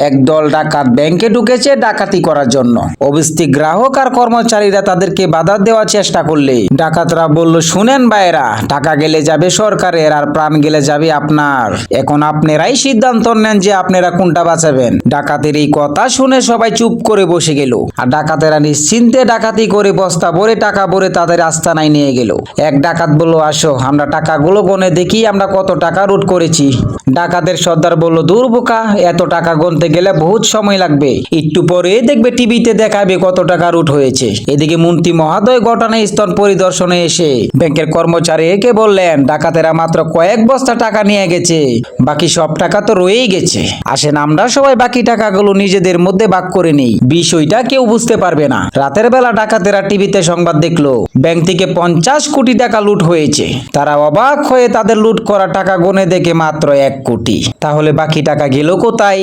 একদল ডাকাত ব্যাংকে ঢুকেছে ডাকাতি করার জন্য। অভিস্তি গ্রাহক আর কর্মচারীরা তাদেরকে বাধা দেওয়ার চেষ্টা করলে ডাকাতরা বলল, শুনেন ভাইরা, টাকা গেলে যাবে সরকারের আর প্রাণ গেলে যাবে আপনার। এখন আপনারাই সিদ্ধান্ত নেন যে আপনারা কোনটা বাঁচাবেন। ডাকাতের এই কথা শুনে সবাই চুপ করে বসে গেল। আর ডাকাতেরা নিশ্চিন্তে ডাকাতি করে বস্তা ভরে টাকা ভরে তাদের আস্তানায় নিয়ে গেল। এক ডাকাত বলল, আসো আমরা টাকাগুলো গনে দেখি আমরা কত টাকা লুট করেছি। ডাকাতের সর্দার বলল, দূর বোকা, এত টাকা গনতে গেলে বহুত সময় লাগবে, একটু পরে দেখবে টিভিতে দেখাবে কত টাকা লুট হয়েছে। এদিকে মন্ত্রী মহোদয় ঘটনাস্থল পরিদর্শনে এসে ব্যাংকের কর্মচারীকে বললেন, ডাকাতেরা মাত্র কয়েক বস্তা টাকা নিয়ে গেছে, বাকি সব টাকা তো রয়েই গেছে। আসেন আমরা সবাই বাকি টাকাগুলো নিজেদের মধ্যে ভাগ করে নেই, বিষয়টা কেউ বুঝতে পারবে না। রাতের বেলা ডাকাতেরা টিভিতে সংবাদ দেখলো ব্যাংক থেকে 50 কোটি টাকা লুট হয়েছে। তারা অবাক হয়ে তাদের লুট করা টাকা গুনে দেখে মাত্র 1 কোটি। তাহলে বাকি টাকা গেল কোথায়?